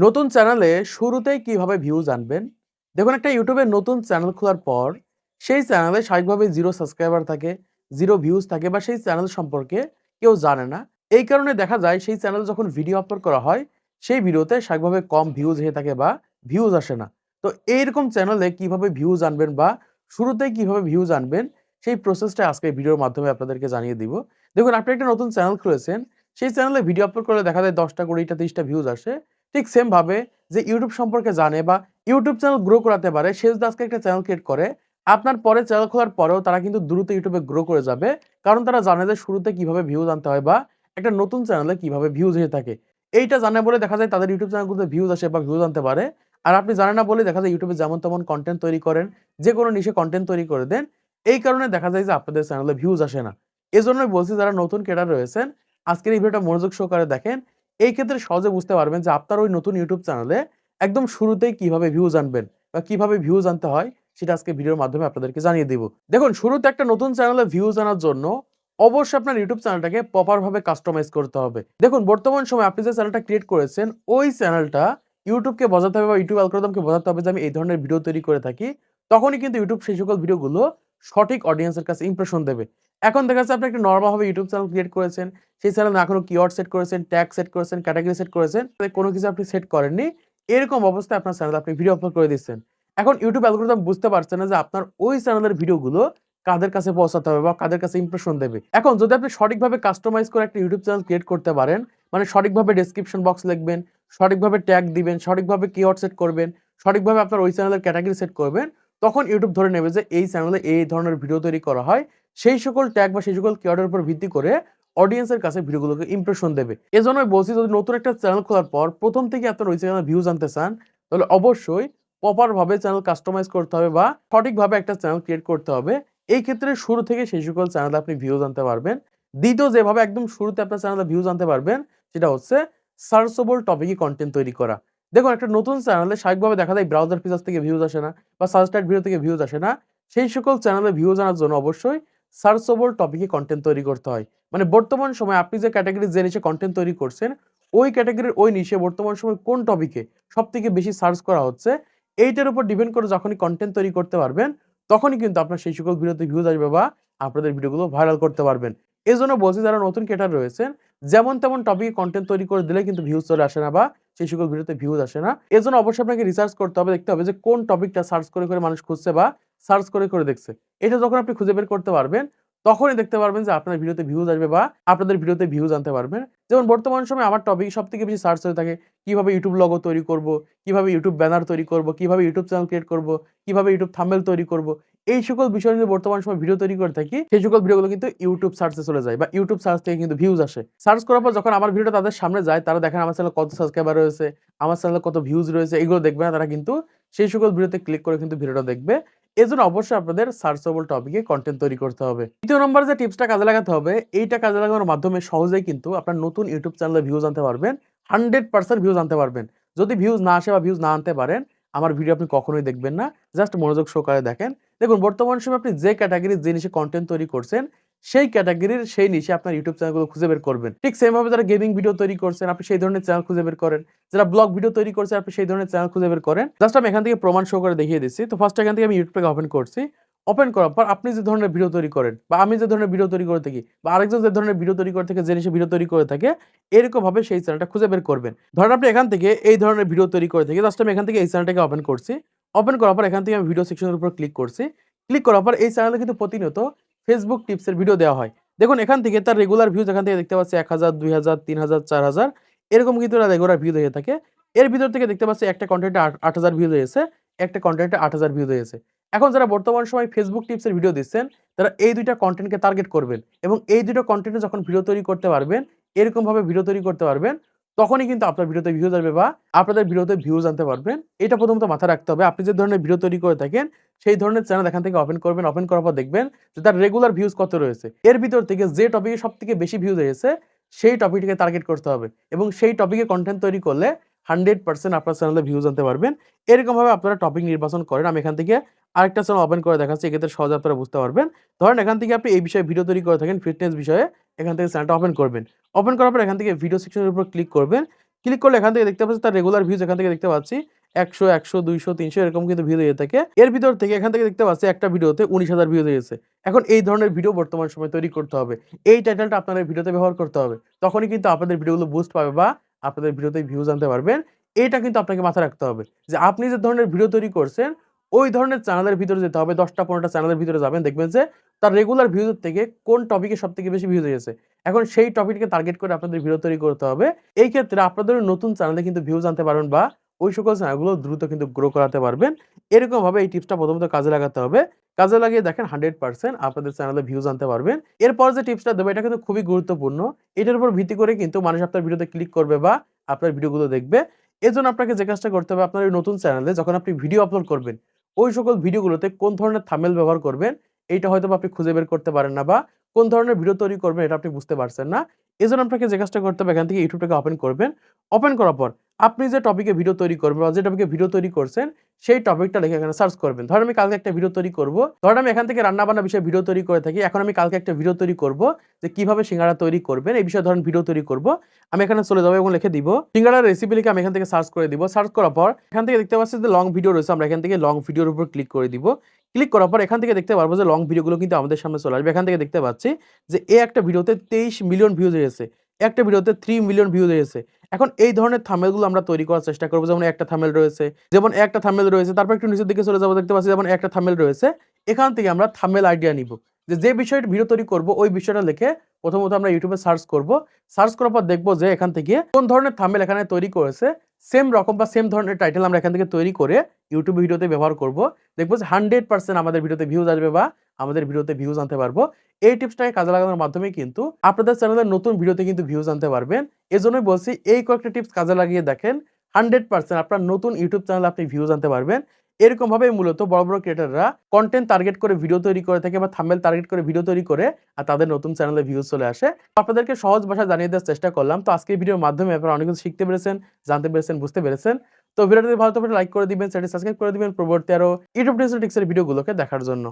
নতুন চ্যানেলে শুরুতেই কিভাবে ভিউজ আনবেন? দেখুন, একটা ইউটিউবে নতুন চ্যানেল খোলার পর সেই চ্যানেলে স্বাভাবিকভাবে 0 সাবস্ক্রাইবার থাকে, 0 ভিউজ থাকে বা সেই চ্যানেল সম্পর্কে কেউ জানে না। এই কারণে দেখা যায় সেই চ্যানেলে যখন ভিডিও আপলোড করা হয়, সেই ভিডিওতে স্বাভাবিকভাবে কম ভিউজ হয়ে থাকে বা ভিউজ আসে না। তো এইরকম চ্যানেলে কিভাবে ভিউজ আনবেন বা শুরুতেই কিভাবে ভিউজ আনবেন, সেই প্রসেসটা আজকে ভিডিওর মাধ্যমে আপনাদেরকে জানিয়ে দিব। দেখুন, আপনি একটা নতুন চ্যানেল খুলেছেন, সেই চ্যানেলে ভিডিও আপলোড করলে দেখা যায় 10 টা, 20 টা, 30 টা ভিউজ আসে। ঠিক সেম ভাবে যে YouTube সম্পর্কে জানে বা YouTube চ্যানেল গ্রো করাতে পারে, সে যদি আজকে একটা চ্যানেল ক্রিয়েট করে, আপনার পরে চ্যানেল খোলার পরেও তারা কিন্তু দ্রুত YouTube এ গ্রো করে যাবে। কারণ তারা জানে যে শুরুতে কিভাবে ভিউজ আনতে হয় বা একটা নতুন চ্যানেলে কিভাবে ভিউজ হয়ে থাকে। এইটা জানে বলে দেখা যায় তাদের YouTube চ্যানেলগুলোতে ভিউজ আসে বা ভিউজ আনতে পারে। আর আপনি জানেন না বলে দেখা যায় YouTube এ যেমন তেমন কনটেন্ট তৈরি করেন, যেকোনো নিশে কনটেন্ট তৈরি করে দেন। এই কারণে দেখা যায় যে আপনাদের চ্যানেলে ভিউজ আসে না। এজন্যই বলছি, যারা নতুন ক্রিয়েটর রয়েছেন, আজকের এই ভিডিওটা মনোযোগ সহকারে দেখেন। এই ক্ষেত্রে সহজে বুঝতে পারবেন যে আপনার ওই নতুন YouTube চ্যানেলে একদম শুরুতেই কিভাবে ভিউজ আনবেন বা কিভাবে ভিউজ আনতে হয়, সেটা আজকে ভিডিওর মাধ্যমে আপনাদেরকে জানিয়ে দিব। দেখুন, শুরুতে একটা নতুন চ্যানেলে ভিউজ আনার জন্য অবশ্যই আপনার YouTube চ্যানেলটাকে প্রপার ভাবে কাস্টমাইজ করতে হবে। দেখুন, বর্তমান সময়ে আপনি যে চ্যানেলটা ক্রিয়েট করেছেন, ওই চ্যানেলটা YouTube কে বোঝাতে হবে বা YouTube অ্যালগরিদমকে বোঝাতে হবে যে আমি এই ধরনের ভিডিও তৈরি করে থাকি। তখনই কিন্তু YouTube সেই সকল ভিডিওগুলো সঠিক অডিয়েন্সের কাছে ইমপ্রেশন দেবে। এখন দেখা যাচ্ছে আপনি একটা নরমাল ভাবে YouTube চ্যানেল ক্রিয়েট করেছেন। সেই চ্যানেলে না কোনো কিওয়ার্ড সেট করেছেন, ট্যাগ সেট করেছেন, ক্যাটেগরি সেট করেছেন, কোনো কিছু আপনি সেট করেননি। এরকম অবস্থায় আপনার চ্যানেলে আপনি ভিডিও আপলোড করে দিচ্ছেন। এখন YouTube অ্যালগরিদম বুঝতে পারছে না যে আপনার ওই চ্যানেলের ভিডিওগুলো কাদের কাছে পৌঁছাতে হবে বা কাদের কাছে ইমপ্রেশন দেবে। এখন যদি আপনি সঠিকভাবে কাস্টমাইজ করে একটা YouTube চ্যানেল ক্রিয়েট করতে পারেন, মানে সঠিকভাবে ডেসক্রিপশন বক্স লিখবেন, সঠিকভাবে ট্যাগ দিবেন, সঠিকভাবে কিওয়ার্ড সেট করবেন, সঠিকভাবে আপনার ওই চ্যানেলের ক্যাটেগরি সেট করবেন, তখন YouTube ধরে নেবে যে এই চ্যানেলে এই ধরনের ভিডিও তৈরি করা হয়। সেই সকল ট্যাগ বা সেই সকল কিওয়ার্ডের উপর ভিত্তি করে অডিয়েন্সের কাছে ভিডিওগুলোকে ইমপ্রেশন দেবে। এজন্যই বলছি, যদি নতুন একটা চ্যানেল খোলার পর ১ম থেকে আপনার ওই চ্যানেলে ভিউজ আনতে চান, তাহলে অবশ্যই প্রপার ভাবে চ্যানেল কাস্টমাইজ করতে হবে বা সঠিকভাবে একটা চ্যানেল ক্রিয়েট করতে হবে। এই ক্ষেত্রে শুরু থেকে সেই সকল চ্যানেলে আপনি ভিউজ আনতে পারবেন। দ্বিতীয় যেভাবে একদম শুরুতে আপনার চ্যানেলে ভিউজ আনতে পারবেন, সেটা হচ্ছে সার্চেবল টপিকে কনটেন্ট তৈরি করা। দেখুন, একটা নতুন চ্যানেলে স্বাভাবিকভাবে দেখা যায় ব্রাউজার ফিচার্স থেকে ভিউজ আসে না বা সাজেস্টেড ভিডিও থেকে ভিউজ আসে না। সেই সকল চ্যানেলে ভিউজ আনার জন্য অবশ্যই সার্চেবল টপিকে কনটেন্ট তৈরি করতে হয়। মানে বর্তমান সময়ে আপনি যে ক্যাটেগরি যে নিশে কনটেন্ট তৈরি করছেন, ওই ক্যাটেগরির ওই নিশে বর্তমান সময়ে কোন টপিকে সবথেকে বেশি সার্চ করা হচ্ছে, এইটার উপর ডিপেন্ড করে যখনই কনটেন্ট তৈরি করতে পারবেন, তখনই কিন্তু আপনার সেই সকল ভিডিওতে ভিউজ আসবে বা আপনাদের ভিডিওগুলো ভাইরাল করতে পারবেন। এজন্য বলছি, যারা নতুন ক্রিয়েটর রয়েছেন, যেমন তেমন টপিকে কনটেন্ট তৈরি করে দিলে কিন্তু ভিউজ চলে আসে না বা সেই সকল ভিডিওতে ভিউজ আসে না। এজন্য অবশ্যই আপনাকে রিসার্চ করতে হবে, দেখতে হবে যে কোন টপিকটা সার্চ করে মানুষ খুঁজছে বা সার্চ করে দেখছে। এটা যখন আপনি খুঁজে বের করতে পারবেন, তখনই দেখতে পারবেন যে আপনার ভিডিওতে ভিউজ আসবে বা আপনাদের ভিডিওতে ভিউজ আনতে পারবেন। যেমন বর্তমান সময়ে আমার টপিক সবথেকে বেশি সার্চ হয়ে থাকে, কিভাবে YouTube লোগো তৈরি করব, কিভাবে YouTube ব্যানার তৈরি করব, কিভাবে YouTube চ্যানেল ক্রিয়েট করব, কিভাবে YouTube থাম্বনেল তৈরি করব। এই সকল বিষয় নিয়ে বর্তমান সময়ে ভিডিও তৈরি করে থাকি। সেই সকল ভিডিওগুলো কিন্তু YouTube সার্চে চলে যায় বা YouTube সার্চ থেকে কিন্তু ভিউজ আসে। সার্চ করার পর যখন আমার ভিডিওটা তাদের সামনে যায়, তারা দেখেন আমার চ্যানেলে কত সাবস্ক্রাইবার রয়েছে, আমার চ্যানেলে কত ভিউজ রয়েছে, এগুলো দেখবে না। তারা কিন্তু সেই সকল ভিডিওতে ক্লিক করে কিন্তু ভিডিওটা দেখবে। এজন্য অবশ্যই আপনাদের সার্চেবল টপিকে কনটেন্ট তৈরি করতে হবে। ২য় নম্বরে যে টিপসটা কাজে লাগাতে হবে, এইটা কাজে লাগানোর মাধ্যমে সহজেই কিন্তু আপনার নতুন YouTube চ্যানেলে ভিউজ আনতে পারবেন। 100% ভিউজ আনতে পারবেন। যদি ভিউজ না আসে বা ভিউজ না আনতে পারেন, আমার ভিডিও আপনি কখনোই দেখবেন না। জাস্ট মনোযোগ সহকারে দেখেন। দেখুন, বর্তমান সময়ে আপনি যে ক্যাটেগরির যে নিশে কনটেন্ট তৈরি করছেন, সেই ক্যাটেগরির সেই নিশে আপনার YouTube চ্যানেলগুলো খুঁজে বের করবেন। ঠিক সেম ভাবে যারা গেমিং ভিডিও তৈরি করছেন, আপনি সেই ধরনের চ্যানেল খুঁজে বের করেন। যারা ব্লগ ভিডিও তৈরি করছেন, আপনি সেই ধরনের চ্যানেল খুঁজে বের করেন। জাস্ট আমি এখান থেকে প্রমাণ সহকারে দেখিয়ে দিচ্ছি। তো ফার্স্ট এখান থেকে আমি YouTube টাকে ওপেন করছি। ওপেন করার পর আপনি যে ধরনের ভিডিও তৈরি করেন বা আমি যে ধরনের ভিডিও তৈরি করে থাকি বা আরেকজন যে ধরনের ভিডিও তৈরি করে থাকে, যে নিশে ভিডিও তৈরি করে থাকে, এরকম ভাবে সেই চ্যানেলটা খুঁজে বের করবেন। ধরেন আপনি এখান থেকে এই ধরনের ভিডিও তৈরি করে থাকি। জাস্ট আমি এখান থেকে এই চ্যানেলটাকে ওপেন করছি। ওপেন করার পর এখান থেকে আমি ভিডিও সেকশনের উপর ক্লিক করছি। ক্লিক করার পর এই চ্যানেলে কিন্তু প্রতিনিয়ত Facebook টিপসের ভিডিও দেওয়া হয়। দেখুন, এখান থেকে তার রেগুলার ভিউজ এখান থেকে দেখতে পাচ্ছি ১,০০০, ২,০০০, ৩,০০০, ৪,০০০, এরকম কিন্তু তার রেগুলার ভিউজ হয়ে থাকে। এর ভিতর থেকে দেখতে পাচ্ছি একটা কনটেন্টে ৮,০০০ ভিউজ হয়েছে, একটা কনটেন্টে ৮,০০০ ভিউজ হয়েছে। এখন যারা বর্তমান সময়ে Facebook টিপসের ভিডিও দিচ্ছেন, তারা এই ২ টা কনটেন্টকে টার্গেট করবেন এবং এই ২ টো কনটেন্টে যখন ভিডিও তৈরি করতে পারবেন, এরকমভাবে ভিডিও তৈরি করতে পারবেন, তখনই কিন্তু আপনার ভিডিওতে ভিউজ আসবে বা আপনাদের ভিডিওতে ভিউজ আনতে পারবেন। এটা প্রথমত মাথায় রাখতে হবে। আপনি যে ধরনের ভিডিও তৈরি করে থাকেন, সেই ধরনের চ্যানেল এখান থেকে ওপেন করবেন। ওপেন করার পর দেখবেন যে তার রেগুলার ভিউজ কত রয়েছে। এর ভিতর থেকে যে টপিকে সবথেকে বেশি ভিউজ হয়েছে, সেই টপিকটিকে টার্গেট করতে হবে এবং সেই টপিকে কনটেন্ট তৈরি করলে 100% আপনার চ্যানেলে ভিউজ আনতে পারবেন। এরকমভাবে আপনারা টপিক নির্বাচন করেন। আমি এখান থেকে আরেকটা চ্যানেল ওপেন করে দেখাচ্ছি। এক্ষেত্রে সহজে আপনারা বুঝতে পারবেন। ধরেন এখান থেকে আপনি এই বিষয়ে ভিডিও তৈরি করে থাকেন, ফিটনেস বিষয়ে। এখান থেকে চ্যানেলটা ওপেন করবেন। ওপেন করার পর এখান থেকে ভিডিও সেকশনের উপর ক্লিক করবেন। ক্লিক করলে এখান থেকে দেখতে পাচ্ছি তার রেগুলার ভিউজ এখান থেকে দেখতে পাচ্ছি ১০০, ১০০, 200, ৩০০ এরকম কিন্তু ভিউ হয়ে থাকে। এর ভিতর থেকে এখান থেকে দেখতে পাচ্ছি একটা ভিডিওতে ১৯,০০০ ভিউজ হয়েছে। এখন এই ধরনের ভিডিও বর্তমান সময়ে তৈরি করতে হবে। এই টাইটেলটা আপনাদের ভিডিওতে ব্যবহার করতে হবে। তখনই কিন্তু আপনাদের ভিডিওগুলো বুস্ট পাবে বা আপনাদের ভিডিওতে ভিউজ আনতে পারবেন। এইটা কিন্তু আপনাকে মাথায় রাখতে হবে যে আপনি যে ধরনের ভিডিও তৈরি করছেন, ওই ধরনের চ্যানেলের ভিতরে যেতে হবে। ১০টা ১৫টা চ্যানেলের ভিতরে যাবেন, দেখবেন যে তার রেগুলার ভিউজ এর থেকে কোন টপিকে সবথেকে বেশি ভিউজ হয়েছে। এখন সেই টপিককে টার্গেট করে আপনাদের ভিডিও তৈরি করতে হবে। এই ক্ষেত্রে আপনাদের নতুন চ্যানেলে কিন্তু ভিউজ আনতে পারবেন বা ওই সকল চ্যানেলগুলো দ্রুত কিন্তু গ্রো করাতে পারবেন। এরকমভাবে এই টিপসটা প্রথমত কাজে লাগাতে হবে। কাজে লাগিয়ে দেখেন 100% আপনাদের চ্যানেলে ভিউজ আনতে পারবেন। এরপর যে টিপসটা দেব এটা কিন্তু খুবই গুরুত্বপূর্ণ। এটার উপর ভিত্তি করে কিন্তু মানুষ আপনার ভিডিওতে ক্লিক করবে বা আপনার ভিডিওগুলো দেখবে। এজন্য আপনাকে যে কাজটা করতে হবে আপনার এই নতুন চ্যানেলে যখন আপনি ভিডিও আপলোড করবেন, ওই সকল ভিডিওগুলোতে কোন ধরনের থাম্বনেল ব্যবহার করবেন, এইটা হয়তোবা আপনি খুঁজে বের করতে পারেন না বা কোন ধরনের ভিডিও তৈরি করবেন এটা আপনি বুঝতে পারছেন না। এজন্য আপনাকে যে কাজটা করতে হবে এখান থেকে ইউটিউবটাকে ওপেন করবেন। ওপেন করার পর আপনি যে টপিকে ভিডিও তৈরি করবেন বা যে টপিকে ভিডিও তৈরি করছেন সেই টপিকটা লিখে এখানে সার্চ করবেন। ধরেন আমি কালকে একটা ভিডিও তৈরি করব। ধরেন আমি এখান থেকে রান্না-বান্না বিষয়ে ভিডিও তৈরি করে থাকি। এখন আমি কালকে একটা ভিডিও তৈরি করব যে কিভাবে সিঙ্গাড়া তৈরি করবেন এই বিষয়ে ধরেন ভিডিও তৈরি করব। আমি এখানে চলে যাব এবং লিখে দিব সিঙ্গাড়ার রেসিপি লিখে আমি এখান থেকে সার্চ করে দিব। সার্চ করার পর এখান থেকে দেখতে পাচ্ছি যে লং ভিডিও রয়েছে। আমরা এখান থেকে লং ভিডিওর উপর ক্লিক করে দিব। ক্লিক করার পর এখান থেকে দেখতে পারবো যে লং ভিডিওগুলো কিন্তু আমাদের সামনে চলে আসবে। এখান থেকে দেখতে পাচ্ছি যে একটা ভিডিওতে ২৩ মিলিয়ন ভিউজ হয়েছে। একটা ভিডিওতে ৩ মিলিয়ন ভিউজ হয়েছে। এখন এই ধরনের থাম্বনেল গুলো আমরা তৈরি করার চেষ্টা করব। যেমন একটা থাম্বনেল রয়েছে, তারপর একটু নিচের দিকে চলে যাব দেখতে পাচ্ছি যেমন একটা থাম্বনেল রয়েছে। এখান থেকে আমরা থাম্বনেল আইডিয়া নিব। যে বিষয়টা ভিডিও তৈরি করব ওই বিষয়টা লিখে প্রথমত আমরা YouTube এ সার্চ করব। সার্চ করার পর দেখব যে এখান থেকে কোন ধরনের থাম্বনেল এখানে তৈরি করেছে। সেম রকম বা সেম ধরনের টাইটেল আমরা এখান থেকে তৈরি করে YouTube ভিডিওতে ব্যবহার করব। দেখব যে 100% আমাদের ভিডিওতে ভিউজ আসবে বা আমাদের ভিডিওতে ভিউজ আনতে পারবো। এই টিপসটাকে কাজে লাগানোর মাধ্যমে কিন্তু আপনাদের চ্যানেলের নতুন ভিডিওতে কিন্তু ভিউজ আনতে পারবেন। এজন্যই বলছি এই কয়েকটা টিপস কাজে লাগিয়ে দেখেন 100% আপনার নতুন YouTube চ্যানেলে আপনি ভিউজ আনতে পারবেন। এরকম ভাবে মূলত বড়, বড় ক্রিয়েটররা কনটেন্ট টার্গেট করে ভিডিও তৈরি করে থাকে বা থাম্বনেল টার্গেট করে ভিডিও তৈরি করে আর তাদের নতুন চ্যানেলে ভিউজ চলে আসে। আপনাদেরকে সহজ ভাষায় জানিয়ে দেওয়ার চেষ্টা করলাম। তো আজকের ভিডিওর মাধ্যমে আপনারা অনেক কিছু শিখতে পেরেছেন, জানতে পেরেছেন, বুঝতে পেরেছেন। তো ভিডিওটি ভালো লাগলে লাইক করে দিবেন, চ্যানেলটি সাবস্ক্রাইব করে দিবেন পরবর্তী আরো ইউটিউব টিপস এর ভিডিওগুলোকে দেখার জন্য।